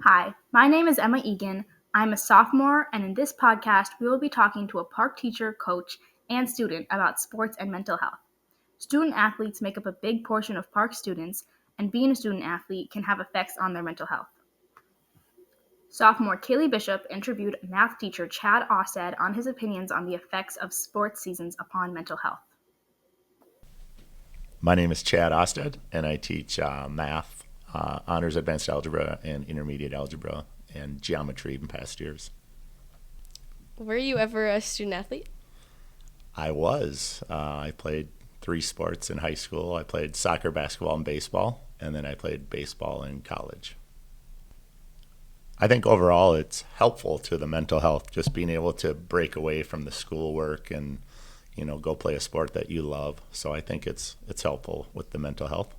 Hi, my name is Emma Egan. I'm a sophomore, and in this podcast, we will be talking to a park teacher, coach, and student about sports and mental health. Student athletes make up a big portion of park students, and being a student athlete can have effects on their mental health. Sophomore Kaylee Bishop interviewed math teacher Chad Ostad on his opinions on the effects of sports seasons upon mental health. My name is Chad Ostad, and I teach math, honors advanced algebra, and intermediate algebra, and geometry in past years. Were you ever a student athlete? I was. I played 3 sports in high school. I played soccer, basketball, and baseball, and then I played baseball in college. I think overall it's helpful to the mental health, just being able to break away from the schoolwork and go play a sport that you love. So I think it's helpful with the mental health.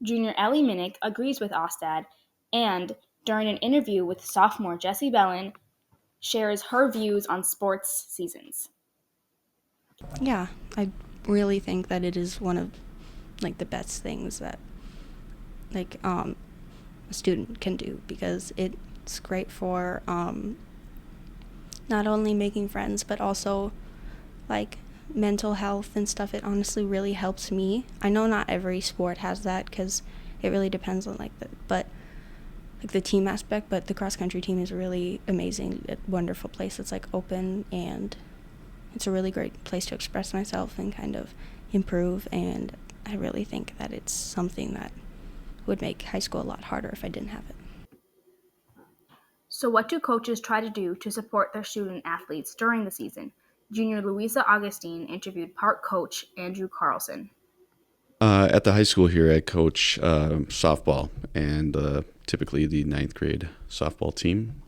Junior Ellie Minnick agrees with Ostad, and during an interview with sophomore Jessie Bellin, shares her views on sports seasons. Yeah, I really think that it is one of the best things that a student can do, because it's great for not only making friends but also mental health and stuff. It honestly really helps me. I know not every sport has that, because it really depends on the team aspect, but the cross country team is really amazing, a wonderful place. It's open, and it's a really great place to express myself and kind of improve, and I really think that it's something that would make high school a lot harder if I didn't have it. So what do coaches try to do to support their student athletes during the season? Junior Louisa Augustine interviewed park coach Andrew Carlson. At the high school here, I coach softball, and typically the 9th grade softball team.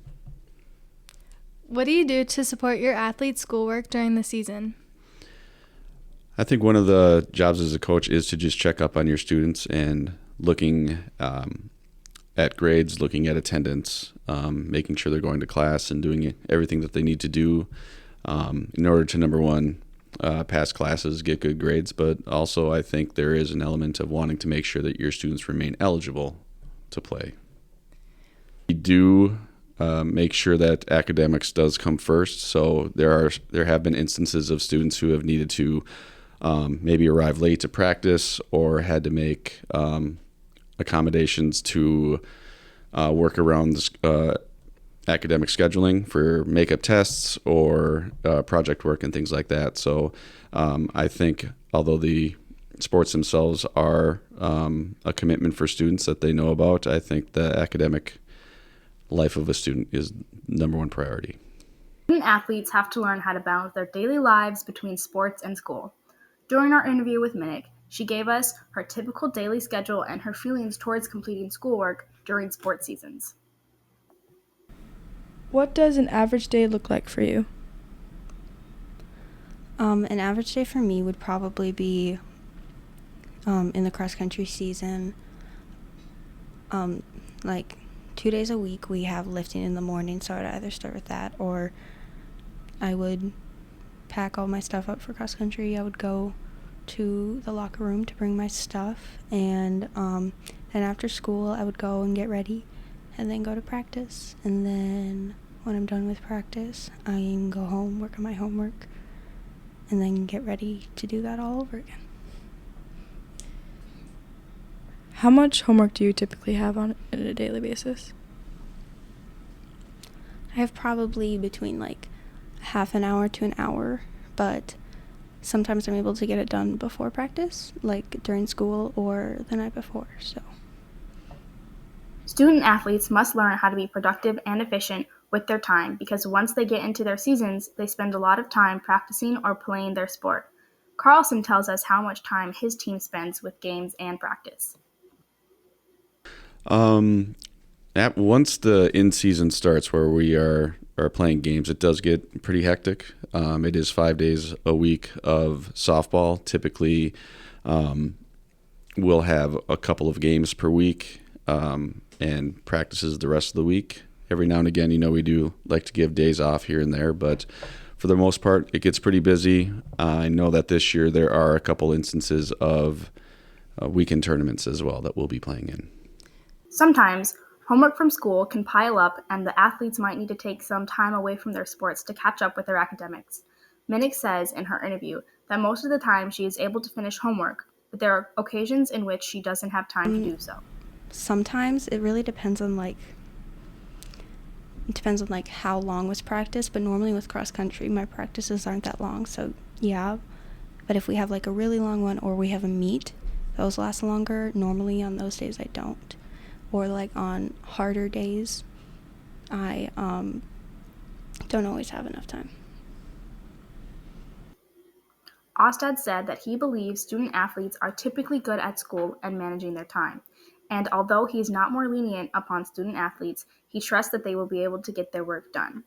What do you do to support your athletes' schoolwork during the season? I think one of the jobs as a coach is to just check up on your students and looking at grades, looking at attendance, making sure they're going to class and doing everything that they need to do in order to, number one, pass classes, get good grades, but also I think there is an element of wanting to make sure that your students remain eligible to play. We do make sure that academics does come first, so there have been instances of students who have needed to maybe arrive late to practice or had to make accommodations to work around this, academic scheduling for makeup tests or project work and things like that. So I think although the sports themselves are a commitment for students that they know about, I think the academic life of a student is number one priority. Student athletes have to learn how to balance their daily lives between sports and school. During our interview with Minnick, she gave us her typical daily schedule and her feelings towards completing schoolwork during sports seasons. What does an average day look like for you? An average day for me would probably be in the cross country season, 2 days a week we have lifting in the morning, so I'd either start with that or I would pack all my stuff up for cross country. I would go to the locker room to bring my stuff, and then after school I would go and get ready and then go to practice, and then when I'm done with practice I can go home, work on my homework, and then get ready to do that all over again. How much homework do you typically have on a daily basis? I have probably between half an hour to an hour, but sometimes I'm able to get it done before practice, during school or the night before. So Student athletes must learn how to be productive and efficient with their time, because once they get into their seasons, they spend a lot of time practicing or playing their sport. Carlson tells us how much time his team spends with games and practice. Once the in-season starts, where we are playing games, it does get pretty hectic. It is 5 days a week of softball. Typically, we'll have a couple of games per week and practices the rest of the week. Every now and again, we do like to give days off here and there, but for the most part, it gets pretty busy. I know that this year there are a couple instances of weekend tournaments as well that we'll be playing in. Sometimes, Homework from school can pile up, and the athletes might need to take some time away from their sports to catch up with their academics. Minnick says in her interview that most of the time she is able to finish homework, but there are occasions in which she doesn't have time to do so. Sometimes it really depends on how long was practice, but normally with cross country my practices aren't that long, so yeah. But if we have like a really long one or we have a meet, those last longer. Normally on those days I don't. Or like on harder days, I don't always have enough time. Ostad said that he believes student athletes are typically good at school and managing their time. And although he is not more lenient upon student athletes, he trusts that they will be able to get their work done.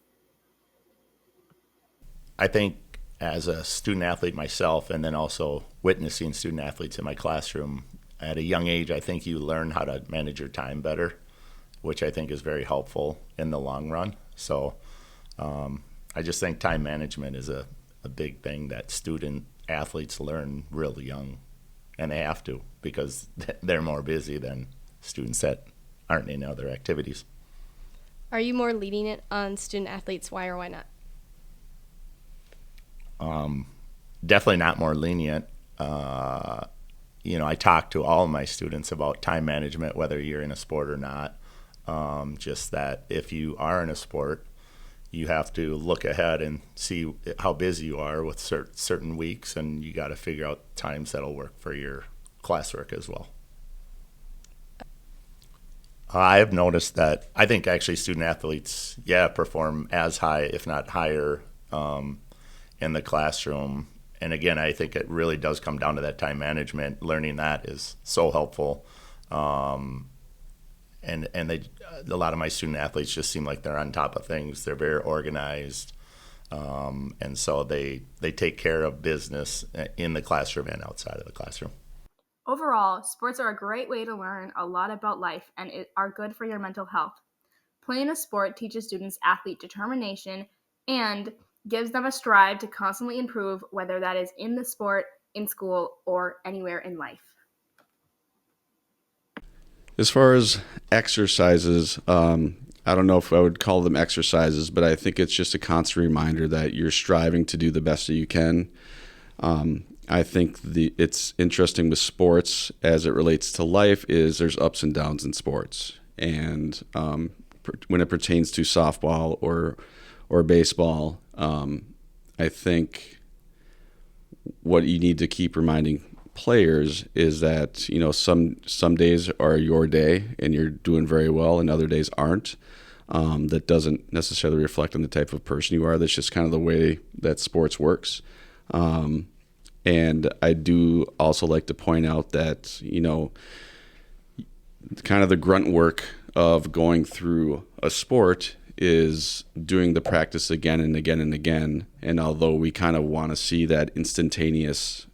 I think as a student athlete myself, and then also witnessing student athletes in my classroom, at a young age, I think you learn how to manage your time better, which I think is very helpful in the long run. So I just think time management is a big thing that student athletes learn really young, and they have to because they're more busy than students that aren't in other activities. Are you more lenient on student athletes? Why or why not? Definitely not more lenient. I talk to all of my students about time management, whether you're in a sport or not. Just that if you are in a sport, you have to look ahead and see how busy you are with certain weeks, and you got to figure out times that'll work for your classwork as well. I have noticed that I think actually student athletes, perform as high, if not higher, in the classroom. And again, I think it really does come down to that time management. Learning that is so helpful. And a lot of my student athletes just seem like they're on top of things. They're very organized. And so they take care of business in the classroom and outside of the classroom. Overall, sports are a great way to learn a lot about life and are good for your mental health. Playing a sport teaches students athlete determination and gives them a strive to constantly improve, whether that is in the sport, in school, or anywhere in life. As far as exercises, I don't know if I would call them exercises, but I think it's just a constant reminder that you're striving to do the best that you can. I think it's interesting with sports as it relates to life is there's ups and downs in sports. And when it pertains to softball or baseball, I think what you need to keep reminding players is that, some days are your day and you're doing very well and other days aren't. That doesn't necessarily reflect on the type of person you are. That's just kind of the way that sports works. And I do also like to point out that, kind of the grunt work of going through a sport is doing the practice again and again and again. And although we kind of want to see that instantaneous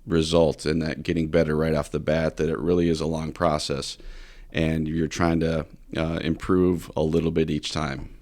result and that getting better right off the bat, that it really is a long process and you're trying to improve a little bit each time.